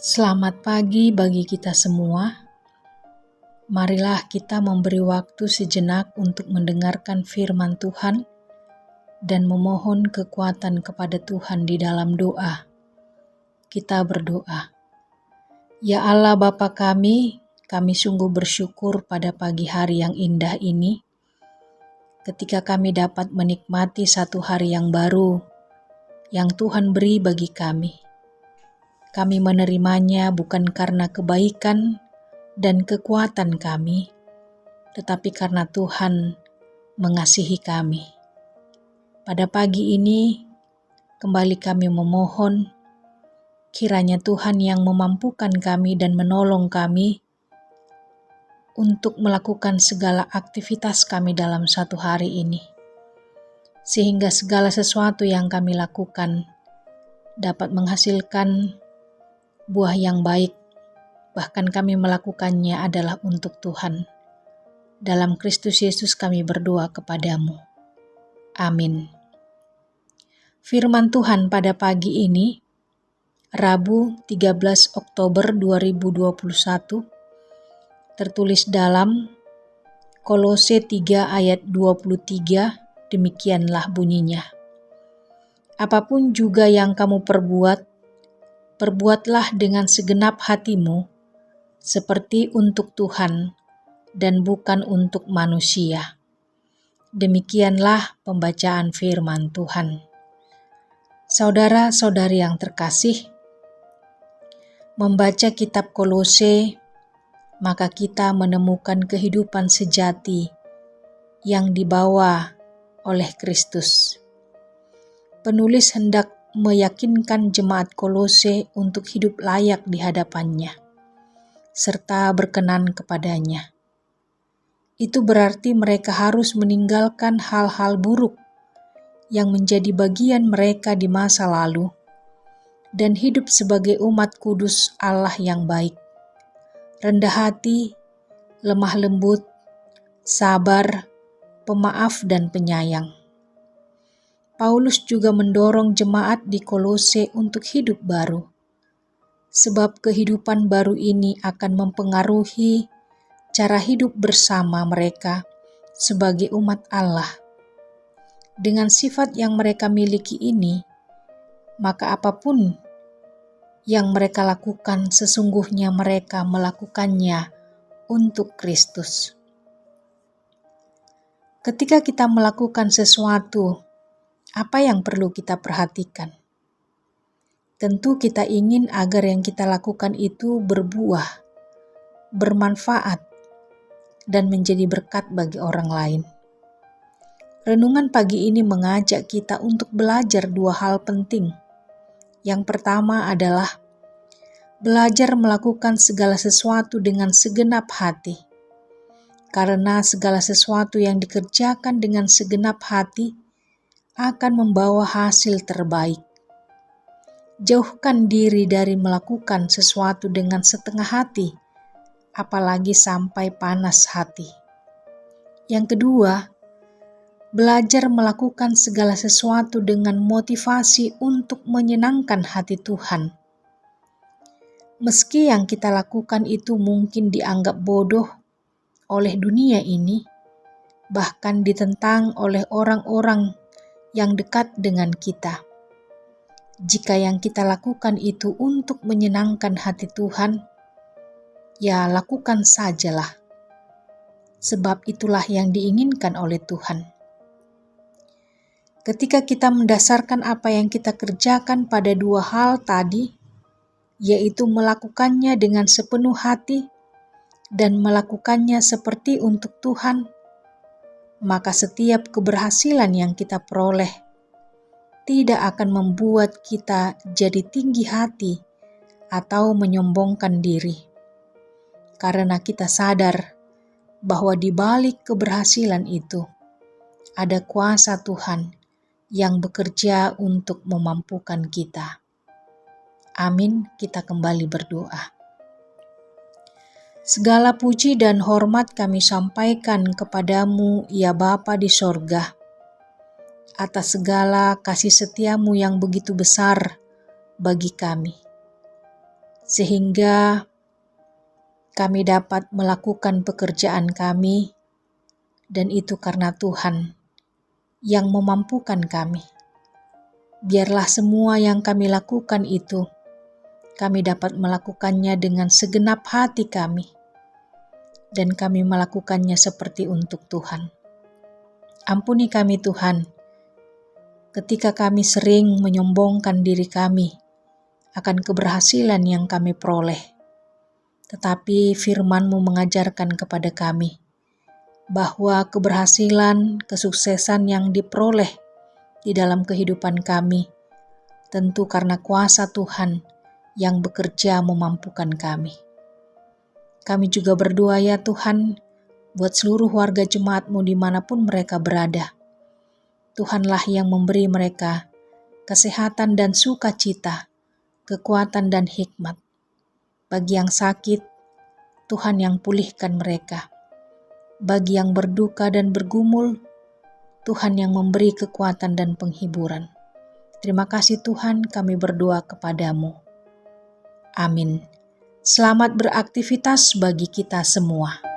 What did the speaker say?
Selamat pagi bagi kita semua. Marilah kita memberi waktu sejenak untuk mendengarkan firman Tuhan dan memohon kekuatan kepada Tuhan di dalam doa. Kita berdoa. Ya Allah Bapa kami sungguh bersyukur pada pagi hari yang indah ini, ketika kami dapat menikmati satu hari yang baru yang Tuhan beri bagi kami. Kami menerimanya bukan karena kebaikan dan kekuatan kami, tetapi karena Tuhan mengasihi kami. Pada pagi ini, kembali kami memohon, kiranya Tuhan yang memampukan kami dan menolong kami untuk melakukan segala aktivitas kami dalam satu hari ini, sehingga segala sesuatu yang kami lakukan dapat menghasilkan buah yang baik. Bahkan kami melakukannya adalah untuk Tuhan. Dalam Kristus Yesus kami berdoa kepadamu. Amin. Firman Tuhan pada pagi ini, Rabu 13 Oktober 2021, tertulis dalam Kolose 3 ayat 23, demikianlah bunyinya. Apapun juga yang kamu perbuatlah dengan segenap hatimu, seperti untuk Tuhan dan bukan untuk manusia. Demikianlah pembacaan firman Tuhan. Saudara-saudari yang terkasih, membaca kitab Kolose, maka kita menemukan kehidupan sejati yang dibawa oleh Kristus. Penulis hendak meyakinkan jemaat Kolose untuk hidup layak di hadapannya, serta berkenan kepadanya. Itu berarti mereka harus meninggalkan hal-hal buruk yang menjadi bagian mereka di masa lalu dan hidup sebagai umat kudus Allah yang baik, rendah hati, lemah lembut, sabar, pemaaf dan penyayang. Paulus juga mendorong jemaat di Kolose untuk hidup baru, sebab kehidupan baru ini akan mempengaruhi cara hidup bersama mereka sebagai umat Allah. Dengan sifat yang mereka miliki ini, maka apapun yang mereka lakukan sesungguhnya mereka melakukannya untuk Kristus. Ketika kita melakukan sesuatu, apa yang perlu kita perhatikan? Tentu kita ingin agar yang kita lakukan itu berbuah, bermanfaat, dan menjadi berkat bagi orang lain. Renungan pagi ini mengajak kita untuk belajar dua hal penting. Yang pertama adalah belajar melakukan segala sesuatu dengan segenap hati. Karena segala sesuatu yang dikerjakan dengan segenap hati akan membawa hasil terbaik. Jauhkan diri dari melakukan sesuatu dengan setengah hati, apalagi sampai panas hati. Yang kedua, belajar melakukan segala sesuatu dengan motivasi untuk menyenangkan hati Tuhan. Meski yang kita lakukan itu mungkin dianggap bodoh oleh dunia ini, bahkan ditentang oleh orang-orang yang dekat dengan kita. Jika yang kita lakukan itu untuk menyenangkan hati Tuhan, ya lakukan sajalah, sebab itulah yang diinginkan oleh Tuhan. Ketika kita mendasarkan apa yang kita kerjakan pada dua hal tadi, yaitu melakukannya dengan sepenuh hati dan melakukannya seperti untuk Tuhan, maka setiap keberhasilan yang kita peroleh tidak akan membuat kita jadi tinggi hati atau menyombongkan diri. Karena kita sadar bahwa di balik keberhasilan itu ada kuasa Tuhan yang bekerja untuk memampukan kita. Amin, kita kembali berdoa. Segala puji dan hormat kami sampaikan kepadamu, ya Bapa di sorga, atas segala kasih setiamu yang begitu besar bagi kami. sehingga kami dapat melakukan pekerjaan kami, dan itu karena Tuhan yang memampukan kami. Biarlah semua yang kami lakukan itu, kami dapat melakukannya dengan segenap hati kami, dan kami melakukannya seperti untuk Tuhan. Ampuni kami Tuhan, ketika kami sering menyombongkan diri kami akan keberhasilan yang kami peroleh. Tetapi firman-Mu mengajarkan kepada kami bahwa keberhasilan, kesuksesan yang diperoleh di dalam kehidupan kami tentu karena kuasa Tuhan yang bekerja memampukan kami. Kami juga berdoa ya Tuhan, buat seluruh warga jemaat-Mu dimanapun mereka berada. Tuhanlah yang memberi mereka kesehatan dan sukacita, kekuatan dan hikmat. Bagi yang sakit, Tuhan yang pulihkan mereka. Bagi yang berduka dan bergumul, Tuhan yang memberi kekuatan dan penghiburan. Terima kasih Tuhan, kami berdoa kepadamu. Amin. Selamat beraktivitas bagi kita semua.